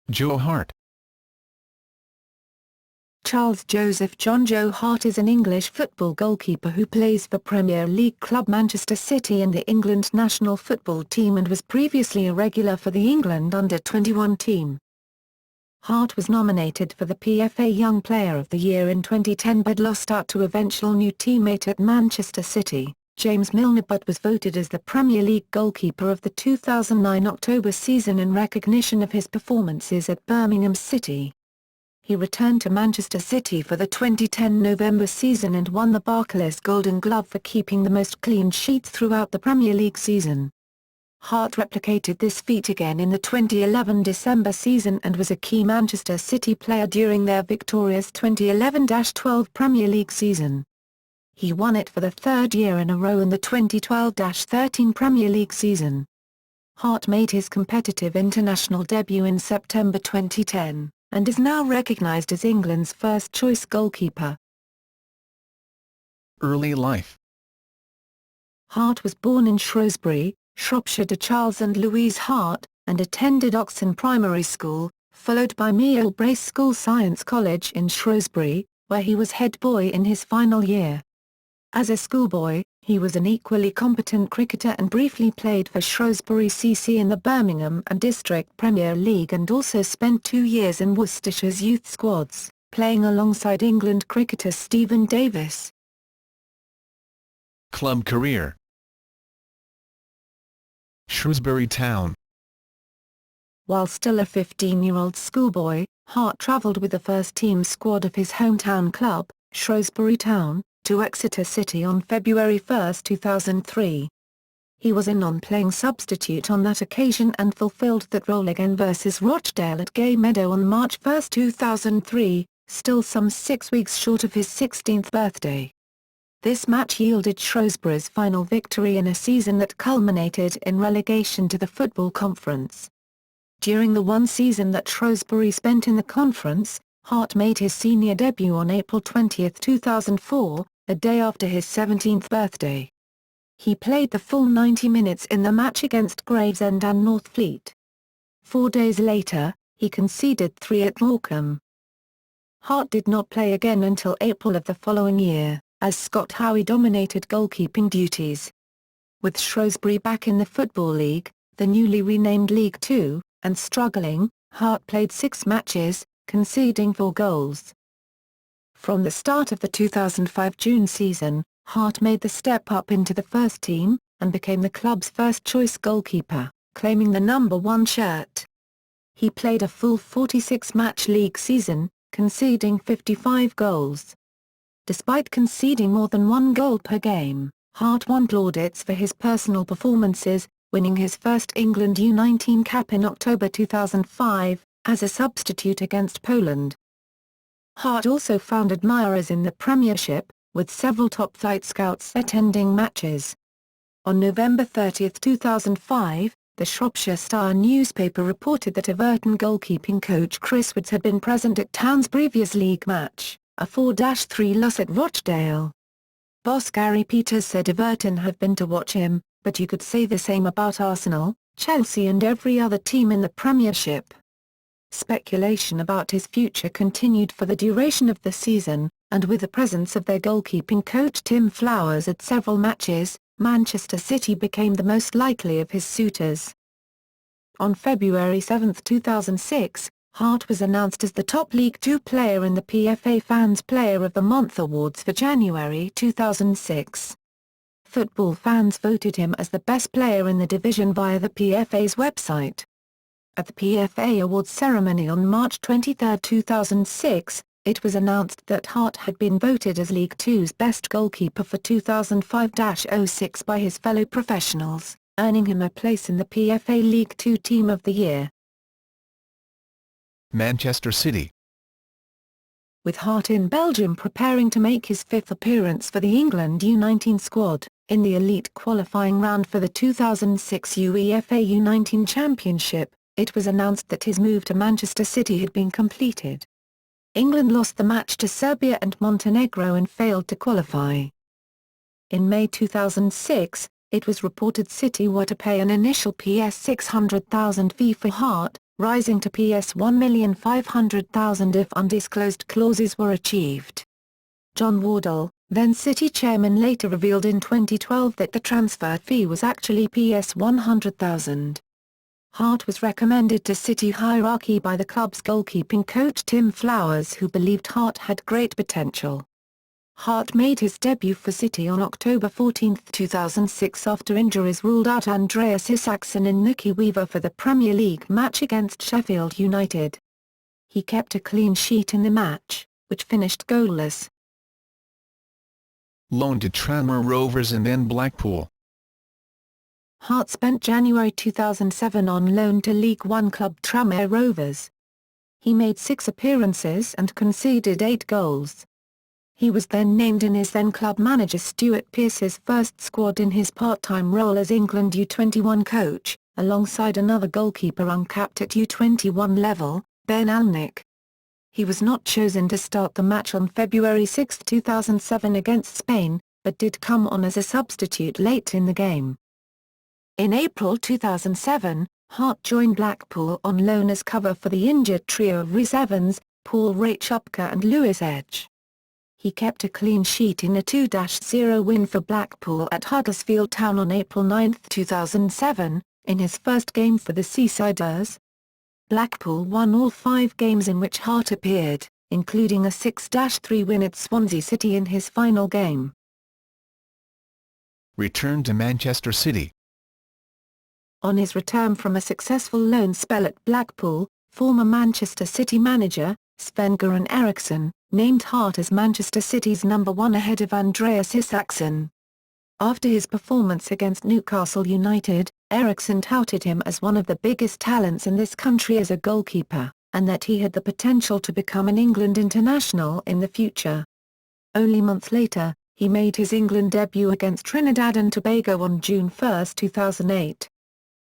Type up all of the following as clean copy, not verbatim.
Joe Hart. Charles Joseph John Joe Hart is an English football goalkeeper who plays for Premier League club Manchester City and the England national football team and was previously a regular for the England under-21 team. Hart was nominated for the PFA Young Player of the Year in 2010 but lost out to eventual new teammate at Manchester City, James Milner, but was voted as the Premier League goalkeeper of the 2009 October season in recognition of his performances at Birmingham City. He returned to Manchester City for the 2010 November season and won the Barclays Golden Glove for keeping the most clean sheets throughout the Premier League season. Hart replicated this feat again in the 2011 December season and was a key Manchester City player during their victorious 2011-12 Premier League season. He won it for the third year in a row in the 2012-13 Premier League season. Hart made his competitive international debut in September 2010, and is now recognised as England's first-choice goalkeeper. Early life. Hart was born in Shrewsbury, Shropshire to Charles and Louise Hart, and attended Oxon Primary School, followed by Meal Brace School Science College in Shrewsbury, where he was head boy in his final year. As a schoolboy, he was an equally competent cricketer and briefly played for Shrewsbury CC in the Birmingham and District Premier League and also spent 2 years in Worcestershire's youth squads, playing alongside England cricketer Stephen Davis. Club career. Shrewsbury Town. While still a 15-year-old schoolboy, Hart travelled with the first-team squad of his hometown club, Shrewsbury Town, to Exeter City on February 1, 2003. He was a non-playing substitute on that occasion and fulfilled that role again versus Rochdale at Gay Meadow on March 1, 2003, still some 6 weeks short of his 16th birthday. This match yielded Shrewsbury's final victory in a season that culminated in relegation to the Football Conference. During the one season that Shrewsbury spent in the conference, Hart made his senior debut on April 20, 2004, a day after his 17th birthday. He played the full 90 minutes in the match against Gravesend and Northfleet. 4 days later, he conceded 3 at Morecambe. Hart did not play again until April of the following year, as Scott Howie dominated goalkeeping duties. With Shrewsbury back in the Football League, the newly renamed League Two, and struggling, Hart played 6 matches, conceding 4 goals. From the start of the 2005 June season, Hart made the step up into the first team, and became the club's first-choice goalkeeper, claiming the number 1 shirt. He played a full 46-match league season, conceding 55 goals. Despite conceding more than 1 goal per game, Hart won plaudits for his personal performances, winning his first England U19 cap in October 2005, as a substitute against Poland. Hart also found admirers in the Premiership, with several top-flight scouts attending matches. On November 30, 2005, the Shropshire Star newspaper reported that Everton goalkeeping coach Chris Woods had been present at Town's previous league match, a 4-3 loss at Rochdale. Boss Gary Peters said Everton have been to watch him, but you could say the same about Arsenal, Chelsea and every other team in the Premiership. Speculation about his future continued for the duration of the season, and with the presence of their goalkeeping coach Tim Flowers at several matches, Manchester City became the most likely of his suitors. On February 7, 2006, Hart was announced as the top League Two player in the PFA Fans Player of the Month Awards for January 2006. Football fans voted him as the best player in the division via the PFA's website. At the PFA Awards ceremony on March 23, 2006, it was announced that Hart had been voted as League Two's best goalkeeper for 2005-06 by his fellow professionals, earning him a place in the PFA League Two Team of the Year. Manchester City. With Hart in Belgium preparing to make his 5th appearance for the England U19 squad, in the elite qualifying round for the 2006 UEFA U19 Championship, it was announced that his move to Manchester City had been completed. England lost the match to Serbia and Montenegro and failed to qualify. In May 2006, it was reported City were to pay an initial PS £600,000 fee for Hart, rising to PS £1,500,000 if undisclosed clauses were achieved. John Wardle, then City chairman, later revealed in 2012 that the transfer fee was actually PS £100,000. Hart was recommended to City hierarchy by the club's goalkeeping coach Tim Flowers, who believed Hart had great potential. Hart made his debut for City on October 14, 2006 after injuries ruled out Andreas Isaksson and Nicky Weaver for the Premier League match against Sheffield United. He kept a clean sheet in the match, which finished goalless. Loaned to Tranmere Rovers and then Blackpool. Hart spent January 2007 on loan to League One club Tranmere Rovers. He made 6 appearances and conceded 8 goals. He was then named in his then-club manager Stuart Pearce's first squad in his part-time role as England U21 coach, alongside another goalkeeper uncapped at U21 level, Ben Alnwick. He was not chosen to start the match on February 6, 2007 against Spain, but did come on as a substitute late in the game. In April 2007, Hart joined Blackpool on loan as cover for the injured trio of Rhys Evans, Paul Rachupka and Lewis Edge. He kept a clean sheet in a 2-0 win for Blackpool at Huddersfield Town on April 9, 2007, in his first game for the Seasiders. Blackpool won all 5 games in which Hart appeared, including a 6-3 win at Swansea City in his final game. Returned to Manchester City. On his return from a successful loan spell at Blackpool, former Manchester City manager, Sven-Göran Eriksson, named Hart as Manchester City's number 1 ahead of Andreas Isaksson. After his performance against Newcastle United, Eriksson touted him as one of the biggest talents in this country as a goalkeeper, and that he had the potential to become an England international in the future. Only months later, he made his England debut against Trinidad and Tobago on June 1, 2008.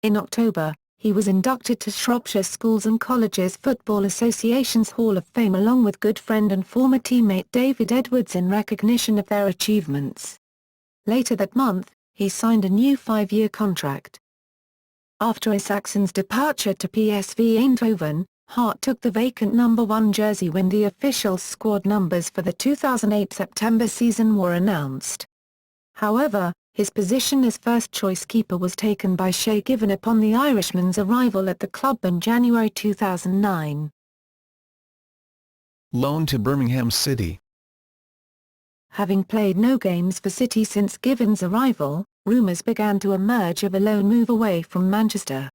In October, he was inducted to Shropshire Schools and Colleges Football Association's Hall of Fame along with good friend and former teammate David Edwards in recognition of their achievements. Later that month, he signed a new 5-year contract. After Isaksson's departure to PSV Eindhoven, Hart took the vacant number 1 jersey when the official squad numbers for the 2008 September season were announced. However, his position as first-choice keeper was taken by Shay Given upon the Irishman's arrival at the club in January 2009. Loaned to Birmingham City. Having played no games for City since Given's arrival, rumours began to emerge of a loan move away from Manchester.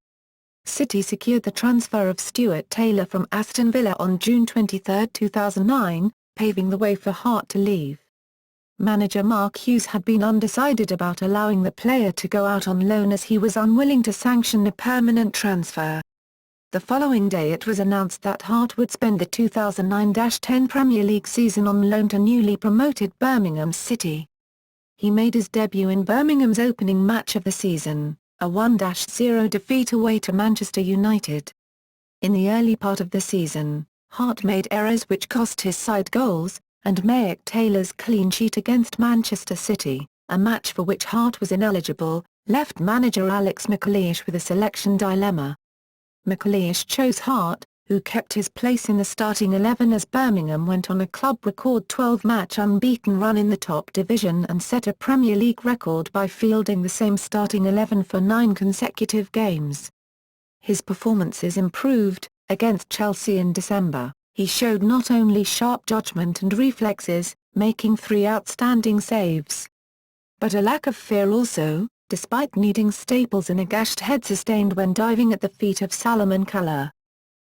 City secured the transfer of Stuart Taylor from Aston Villa on June 23, 2009, paving the way for Hart to leave. Manager Mark Hughes had been undecided about allowing the player to go out on loan as he was unwilling to sanction a permanent transfer. The following day it was announced that Hart would spend the 2009-10 Premier League season on loan to newly promoted Birmingham City. He made his debut in Birmingham's opening match of the season, a 1-0 defeat away to Manchester United. In the early part of the season, Hart made errors which cost his side goals, and Maik Taylor's clean sheet against Manchester City, a match for which Hart was ineligible, left manager Alex McLeish with a selection dilemma. McLeish chose Hart, who kept his place in the starting 11 as Birmingham went on a club record 12-match unbeaten run in the top division and set a Premier League record by fielding the same starting 11 for 9 consecutive games. His performances improved. Against Chelsea in December, he showed not only sharp judgment and reflexes, making 3 outstanding saves, but a lack of fear also, despite needing staples in a gashed head sustained when diving at the feet of Salomon Kalou.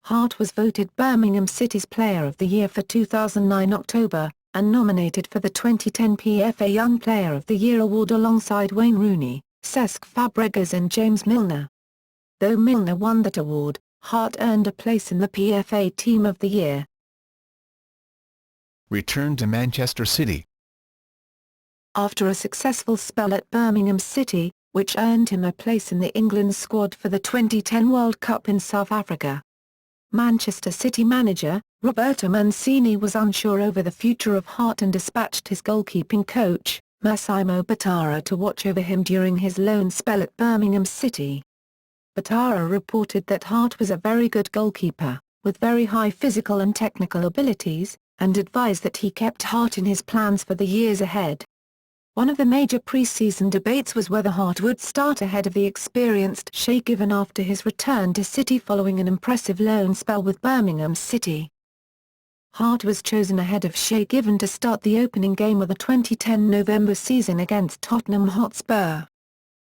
Hart was voted Birmingham City's Player of the Year for 2009 October, and nominated for the 2010 PFA Young Player of the Year award alongside Wayne Rooney, Cesc Fabregas and James Milner. Though Milner won that award, Hart earned a place in the PFA Team of the Year. Returned to Manchester City. After a successful spell at Birmingham City, which earned him a place in the England squad for the 2010 World Cup in South Africa, Manchester City manager, Roberto Mancini was unsure over the future of Hart and dispatched his goalkeeping coach, Massimo Bottura, to watch over him during his loan spell at Birmingham City. Batara reported that Hart was a very good goalkeeper, with very high physical and technical abilities, and advised that he kept Hart in his plans for the years ahead. One of the major pre-season debates was whether Hart would start ahead of the experienced Shay Given after his return to City following an impressive loan spell with Birmingham City. Hart was chosen ahead of Shay Given to start the opening game of the 2010 November season against Tottenham Hotspur.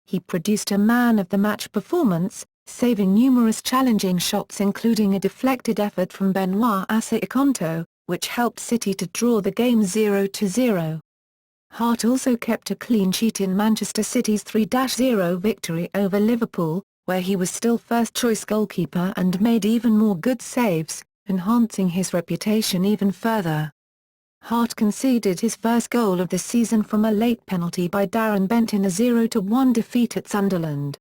He produced a man-of-the-match performance, saving numerous challenging shots including a deflected effort from Benoit Assou-Ekotto, which helped City to draw the game 0-0. Hart also kept a clean sheet in Manchester City's 3-0 victory over Liverpool, where he was still first-choice goalkeeper and made even more good saves, enhancing his reputation even further. Hart conceded his first goal of the season from a late penalty by Darren Bent in a 0-1 defeat at Sunderland.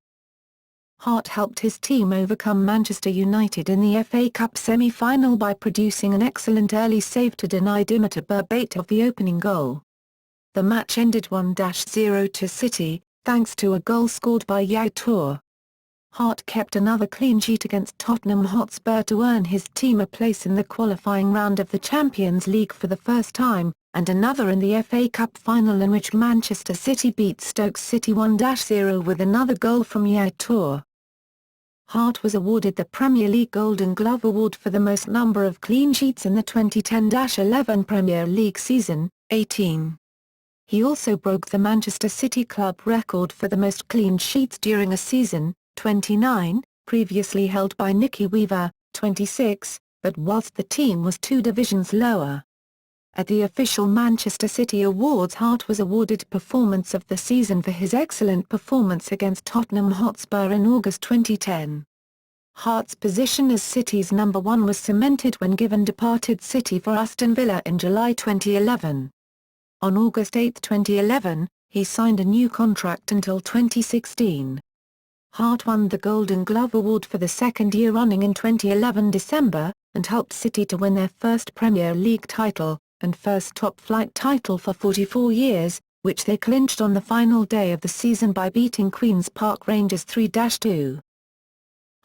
Hart helped his team overcome Manchester United in the FA Cup semi-final by producing an excellent early save to deny Dimitar Berbatov the opening goal. The match ended 1-0 to City, thanks to a goal scored by Yaya Toure. Hart kept another clean sheet against Tottenham Hotspur to earn his team a place in the qualifying round of the Champions League for the first time, and another in the FA Cup final in which Manchester City beat Stoke City 1-0 with another goal from Yaya Toure. Hart was awarded the Premier League Golden Glove Award for the most number of clean sheets in the 2010-11 Premier League season, 18. He also broke the Manchester City club record for the most clean sheets during a season, 29, previously held by Nicky Weaver, 26, but whilst the team was 2 divisions lower. At the official Manchester City Awards, Hart was awarded Performance of the Season for his excellent performance against Tottenham Hotspur in August 2010. Hart's position as City's number 1 was cemented when Given departed City for Aston Villa in July 2011. On August 8, 2011, he signed a new contract until 2016. Hart won the Golden Glove Award for the second year running in 2011 December, and helped City to win their first Premier League title, and first top-flight title for 44 years, which they clinched on the final day of the season by beating Queen's Park Rangers 3-2.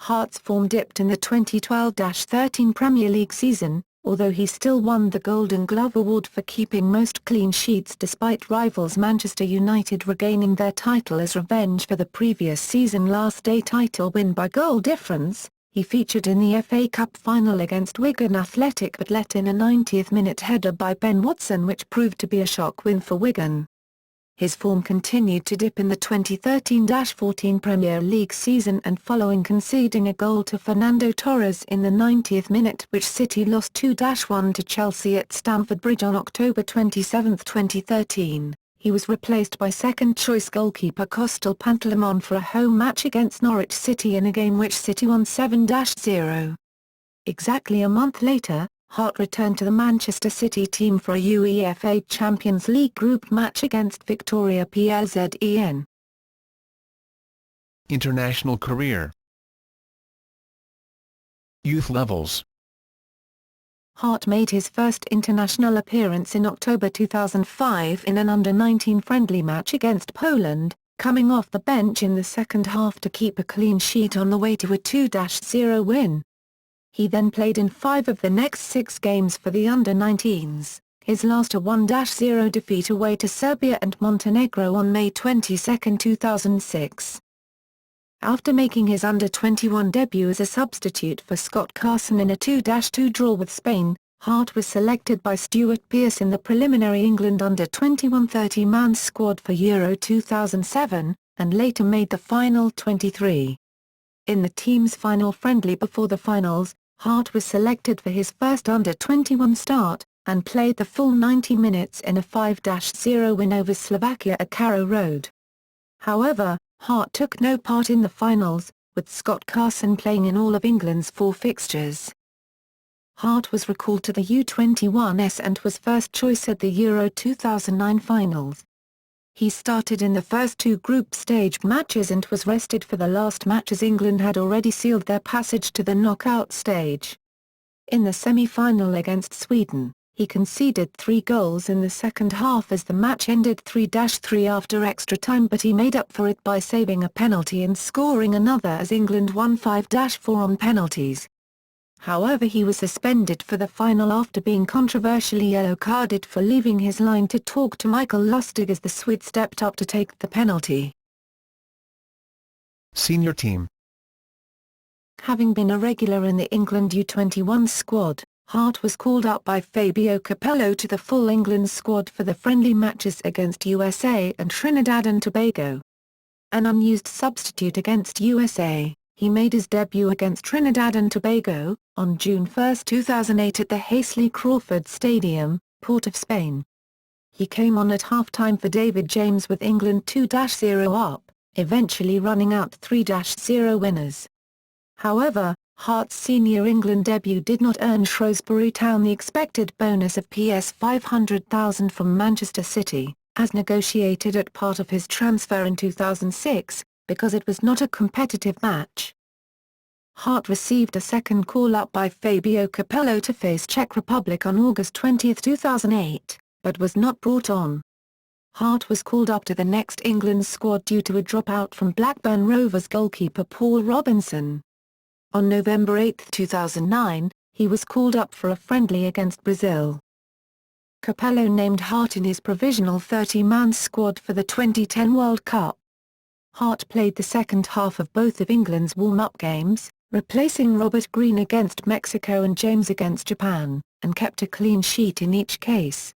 Hart's form dipped in the 2012-13 Premier League season, although he still won the Golden Glove Award for keeping most clean sheets despite rivals Manchester United regaining their title as revenge for the previous season last day title win by goal difference. He featured in the FA Cup final against Wigan Athletic but let in a 90th-minute header by Ben Watson which proved to be a shock win for Wigan. His form continued to dip in the 2013-14 Premier League season and following conceding a goal to Fernando Torres in the 90th minute which City lost 2-1 to Chelsea at Stamford Bridge on October 27, 2013, he was replaced by second-choice goalkeeper Costel Pantelimon for a home match against Norwich City in a game which City won 7-0. Exactly a month later, Hart returned to the Manchester City team for a UEFA Champions League group match against Victoria Plzen. International career. Youth levels. Hart made his first international appearance in October 2005 in an under-19 friendly match against Poland, coming off the bench in the second half to keep a clean sheet on the way to a 2-0 win. He then played in 5 of the next 6 games for the under-19s, his last a 1-0 defeat away to Serbia and Montenegro on May 22, 2006. After making his under-21 debut as a substitute for Scott Carson in a 2-2 draw with Spain, Hart was selected by Stuart Pearce in the preliminary England under-21 30-man squad for Euro 2007, and later made the final 23. In the team's final friendly before the finals, Hart was selected for his first under-21 start, and played the full 90 minutes in a 5-0 win over Slovakia at Carrow Road. However, Hart took no part in the finals, with Scott Carson playing in all of England's 4 fixtures. Hart was recalled to the U21s and was first choice at the Euro 2009 finals. He started in the first 2 group stage matches and was rested for the last match as England had already sealed their passage to the knockout stage. In the semi-final against Sweden, He conceded 3 goals in the second half as the match ended 3-3 after extra time, but he made up for it by saving a penalty and scoring another as England won 5-4 on penalties. However, he was suspended for the final after being controversially yellow-carded for leaving his line to talk to Michael Lustig as the Swede stepped up to take the penalty. Senior team. Having been a regular in the England U21 squad, Hart was called up by Fabio Capello to the full England squad for the friendly matches against USA and Trinidad and Tobago. An unused substitute against USA, he made his debut against Trinidad and Tobago, on June 1, 2008 at the Hasely Crawford Stadium, Port of Spain. He came on at half-time for David James with England 2-0 up, eventually running out 3-0 winners. However, Hart's senior England debut did not earn Shrewsbury Town the expected bonus of £500,000 from Manchester City, as negotiated at part of his transfer in 2006, because it was not a competitive match. Hart received a second call-up by Fabio Capello to face Czech Republic on August 20, 2008, but was not brought on. Hart was called up to the next England squad due to a dropout from Blackburn Rovers goalkeeper Paul Robinson. On November 8, 2009, he was called up for a friendly against Brazil. Capello named Hart in his provisional 30-man squad for the 2010 World Cup. Hart played the second half of both of England's warm-up games, replacing Robert Green against Mexico and James against Japan, and kept a clean sheet in each case.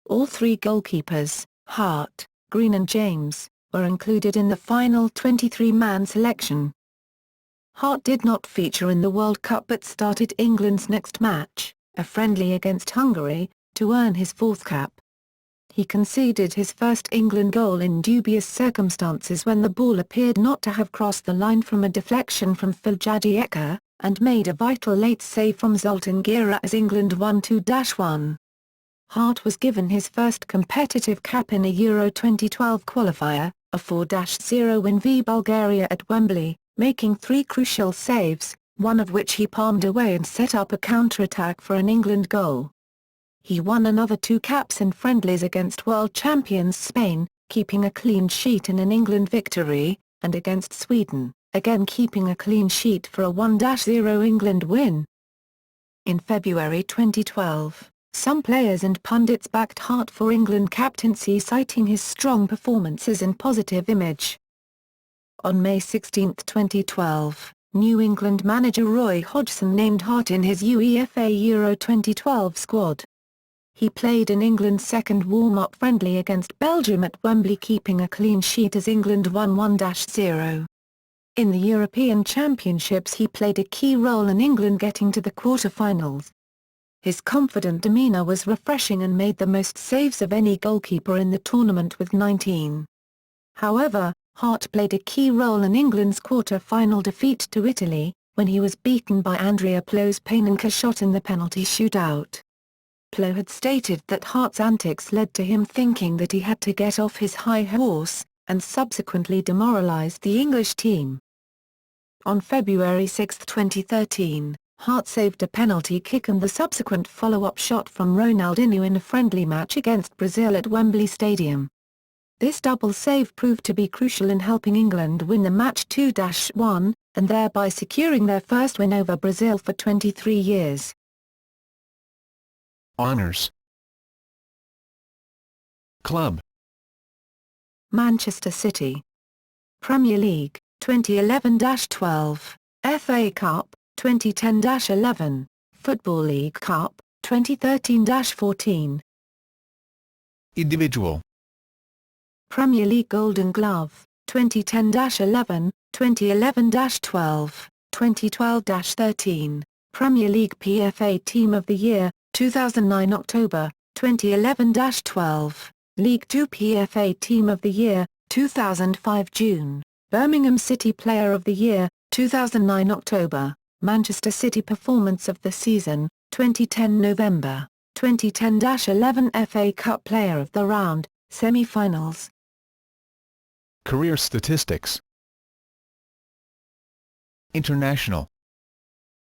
All 3 goalkeepers, Hart, Green and James, were included in the final 23-man selection. Hart did not feature in the World Cup but started England's next match, a friendly against Hungary, to earn his 4th cap. He conceded his first England goal in dubious circumstances when the ball appeared not to have crossed the line from a deflection from Phil Jagielka, and made a vital late save from Zoltan Gera as England won 2-1. Hart was given his first competitive cap in a Euro 2012 qualifier, a 4-0 win v Bulgaria at Wembley, making 3 crucial saves, one of which he palmed away and set up a counter-attack for an England goal. He won another 2 caps in friendlies against world champions Spain, keeping a clean sheet in an England victory, and against Sweden, again keeping a clean sheet for a 1-0 England win. In February 2012, some players and pundits backed Hart for England captaincy, citing his strong performances and positive image. On May 16, 2012, New England manager Roy Hodgson named Hart in his UEFA Euro 2012 squad. He played in England's second warm-up friendly against Belgium at Wembley, keeping a clean sheet as England won 1-0. In the European Championships he played a key role in England getting to the quarter-finals. His confident demeanour was refreshing and made the most saves of any goalkeeper in the tournament with 19. However, Hart played a key role in England's quarter-final defeat to Italy, when he was beaten by Andrea Pirlo's Panenka shot in the penalty shootout. Pirlo had stated that Hart's antics led to him thinking that he had to get off his high horse, and subsequently demoralised the English team. On February 6, 2013, Hart saved a penalty kick and the subsequent follow-up shot from Ronaldinho in a friendly match against Brazil at Wembley Stadium. This double save proved to be crucial in helping England win the match 2-1, and thereby securing their first win over Brazil for 23 years. Honours. Club. Manchester City. Premier League, 2011-12, FA Cup, 2010-11, Football League Cup, 2013-14. Individual. Premier League Golden Glove, 2010-11, 2011-12, 2012-13, Premier League PFA Team of the Year, 2009 October, 2011-12, League 2 PFA Team of the Year, 2005 June, Birmingham City Player of the Year, 2009 October, Manchester City Performance of the Season, 2010 November, 2010-11 FA Cup Player of the Round, Semi-Finals. Career statistics. International.